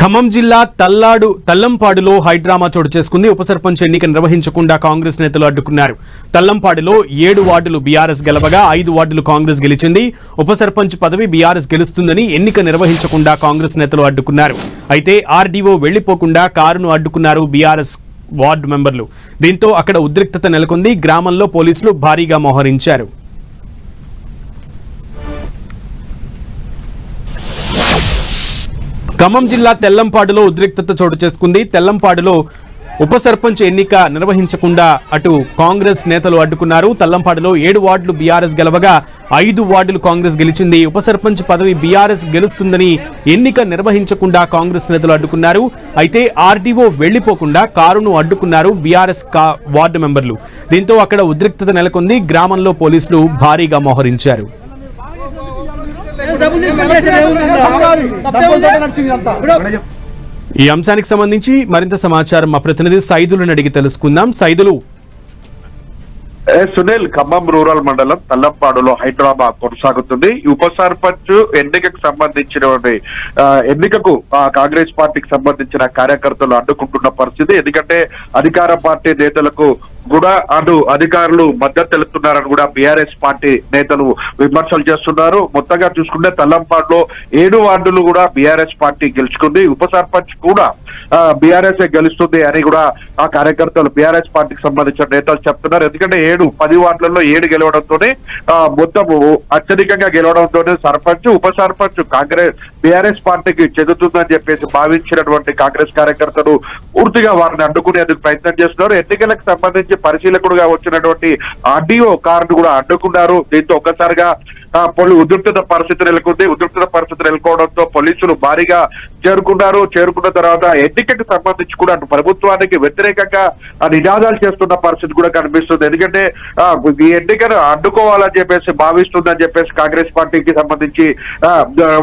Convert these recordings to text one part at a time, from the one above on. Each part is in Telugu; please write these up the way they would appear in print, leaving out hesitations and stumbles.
ఖమ్మం జిల్లా తల్లంపాడులో హైడ్రామా చోటు చేసుకుంది. ఉప సర్పంచ్ ఎన్నిక నిర్వహించకుండా కాంగ్రెస్ నేతలు అడ్డుకున్నారు. తల్లంపాడులో 7 వార్డులు బీఆర్ఎస్ గెలవగా 5 వార్డులు కాంగ్రెస్ గెలిచింది. ఉప సర్పంచ్ పదవి బీఆర్ఎస్ గెలుస్తుందని ఎన్నిక నిర్వహించకుండా కాంగ్రెస్ నేతలు అడ్డుకున్నారు. అయితే ఆర్డీఓ వెళ్లిపోకుండా కారును అడ్డుకున్నారు బీఆర్ఎస్ వార్డు మెంబర్లు. దీంతో అక్కడ ఉద్రిక్తత నెలకొంది. గ్రామంలో పోలీసులు భారీగా మోహరించారు. ఖమ్మం జిల్లా తెల్లంపాడులో ఉద్రిక్తత చోటు చేసుకుంది. తెల్లంపాడులో ఉప సర్పంచ్ ఎన్నిక నిర్వహించకుండా అటు కాంగ్రెస్ నేతలు అడ్డుకున్నారు. తెల్లంపాడులో 7 వార్డులు బీఆర్ఎస్ గెలవగా 5 వార్డులు కాంగ్రెస్ గెలిచింది. ఉప సర్పంచ్ పదవి బీఆర్ఎస్ గెలుస్తుందని ఎన్నిక నిర్వహించకుండా కాంగ్రెస్ నేతలు అడ్డుకున్నారు. అయితే ఆర్డీఓ వెళ్లిపోకుండా కారును అడ్డుకున్నారు బీఆర్ఎస్ వార్డు మెంబర్లు. దీంతో అక్కడ ఉద్రిక్తత నెలకొంది. గ్రామంలో పోలీసులు భారీగా మోహరించారు. ఈ అంశానికి సంబంధించి మరింత సమాచారం మా ప్రతినిధి సైదులను అడిగి తెలుసుకుందాం. సైదులు, సునీల్, ఖమ్మం రూరల్ మండలం తల్లంపాడులో హైడ్రామా కొనసాగుతుంది. ఉప సర్పంచ్ ఎన్నికకు సంబంధించిన ఎన్నికకు కాంగ్రెస్ పార్టీకి సంబంధించిన కార్యకర్తలు అడ్డుకుంటున్న పరిస్థితి. ఎందుకంటే అధికార పార్టీ నేతలకు కూడా అధికారులు మద్దతు తెలుపుతున్నారని కూడా బీఆర్ఎస్ పార్టీ నేతలు విమర్శలు చేస్తున్నారు. మొత్తంగా చూసుకుంటే తల్లంపాడులో 7 వార్డులు కూడా బీఆర్ఎస్ పార్టీ గెలుచుకుంది. ఉప సర్పంచ్ కూడా బీఆర్ఎస్ గెలుస్తుంది అని కూడా ఆ కార్యకర్తలు బీఆర్ఎస్ పార్టీకి సంబంధించిన నేతలు చెప్తున్నారు. ఎందుకంటే 7 వార్డులలో 7 గెలవడంతోనే మొత్తం అత్యధికంగా గెలవడంతోనే సర్పంచ్ ఉప సర్పంచ్ కాంగ్రెస్ బీఆర్ఎస్ పార్టీకి చెందుతుందని చెప్పేసి భావించినటువంటి కాంగ్రెస్ కార్యకర్తలు పూర్తిగా వారిని అడ్డుకునేందుకు ప్రయత్నం చేస్తున్నారు. ఎన్నికలకు సంబంధించి పరిశీలకుడుగా వచ్చినటువంటి ఆర్డీఓ కారును కూడా అడ్డుకున్నారు. దీంతో ఒక్కసారిగా ఉద్రిక్తత పరిస్థితి నెలకొంది. ఉద్రిక్తత పరిస్థితి నెలకొనడంతో పోలీసులు భారీగా చేరుకున్న తర్వాత ఎన్నికకు సంబంధించి కూడా ప్రభుత్వానికి వ్యతిరేకంగా నినాదాలు చేస్తున్న పరిస్థితి కూడా కనిపిస్తుంది. ఎందుకంటే ఈ ఎన్నికను అడ్డుకోవాలని చెప్పేసి భావిస్తుందని చెప్పేసి కాంగ్రెస్ పార్టీకి సంబంధించి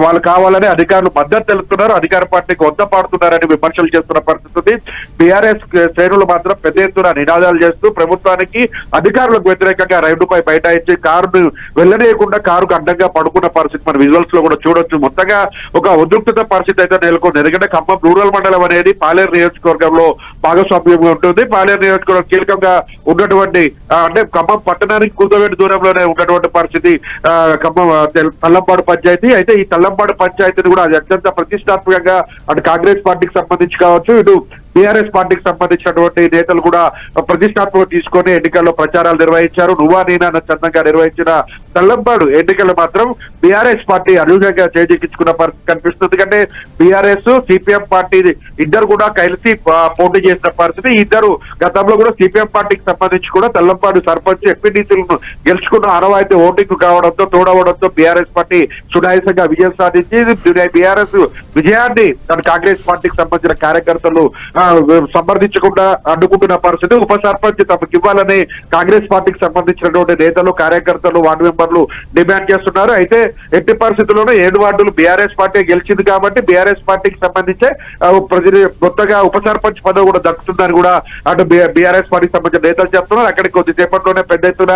వాళ్ళు కావాలని అధికారులు మద్దతు తెలుపుతున్నారు. అధికార పార్టీకి వద్దపాడుతున్నారని విమర్శలు చేస్తున్న పరిస్థితి ఉంది. బీఆర్ఎస్ శ్రేణులు మాత్రం పెద్ద ఎత్తున నినాదాలు చేస్తూ ప్రభుత్వానికి అధికారులకు వ్యతిరేకంగా రైలుపై బైఠాయించి కారును వెళ్లనీయకుండా కారుకు అడ్డంగా పడుకున్న పరిస్థితి మన విజువల్స్ లో కూడా చూడొచ్చు. మొత్తంగా ఒక ఉద్రిక్తత పరిస్థితి అయితే నెలకొంది. ఎందుకంటే ఖమ్మం రూరల్ మండలం అనేది పాలేరు నియోజకవర్గంలో భాగస్వామ్యంగా ఉంటుంది. పాలేరు నియోజకవర్గం కీలకంగా ఉన్నటువంటి అంటే ఖమ్మం పట్టణానికి కూతవేటి దూరంలోనే ఉన్నటువంటి పరిస్థితి ఖమ్మం తల్లంపాడు పంచాయతీ. అయితే ఈ తల్లంపాడు పంచాయతీని కూడా అది అత్యంత ప్రతిష్టాత్మకంగా అటు కాంగ్రెస్ పార్టీకి సంబంధించి కావచ్చు, ఇటు బీఆర్ఎస్ పార్టీకి సంబంధించినటువంటి నేతలు కూడా ప్రతిష్టాత్మక తీసుకొని ఎన్నికల్లో ప్రచారాలు నిర్వహించారు. నువ్వా నేనా చందంగా నిర్వహించిన తల్లంపాడు ఎన్నికలు మాత్రం బీఆర్ఎస్ పార్టీ అనుగుణంగా చేజిక్కించుకున్న పరిస్థితి కనిపిస్తుంది. ఎందుకంటే బీఆర్ఎస్ సిపిఎం పార్టీ ఇద్దరు కూడా కలిసి పోటీ చేసిన పరిస్థితి. ఇద్దరు గతంలో కూడా సిపిఎం పార్టీకి సంబంధించి కూడా తల్లంపాడు సర్పంచ్ ఎంపీటీసీలను గెలుచుకున్న ఆనవాయితీ ఓటింగ్ కావడంతో తోడవడంతో బీఆర్ఎస్ పార్టీ సునాయాసంగా విజయం సాధించి బీఆర్ఎస్ విజయాన్ని తన కాంగ్రెస్ పార్టీకి సంబంధించిన కార్యకర్తలు సమర్థించకుండా అడ్డుకుంటున్న పరిస్థితి. ఉప సర్పంచ్ తమకు ఇవ్వాలని కాంగ్రెస్ పార్టీకి సంబంధించినటువంటి నేతలు కార్యకర్తలు వార్డు మెంబర్లు డిమాండ్ చేస్తున్నారు. అయితే ఎట్టి పరిస్థితుల్లోనూ 7 వార్డులు బీఆర్ఎస్ పార్టీ గెలిచింది కాబట్టి బీఆర్ఎస్ పార్టీకి సంబంధించే మొత్తగా ఉప సర్పంచ్ పదవి కూడా దక్కుతుందని కూడా అటు బీఆర్ఎస్ పార్టీకి సంబంధించిన నేతలు చెప్తున్నారు. అక్కడికి కొద్దిసేపట్లోనే పెద్ద ఎత్తున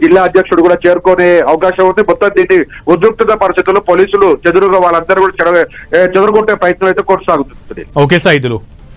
జిల్లా అధ్యక్షుడు కూడా చేరుకునే అవకాశం ఉంది. మొత్తం దీన్ని ఉద్రిక్తత పరిస్థితుల్లో పోలీసులు వాళ్ళందరూ కూడా చెదరగొట్టే ప్రయత్నం అయితే కొనసాగుతుంది. ఓకే సైదులు.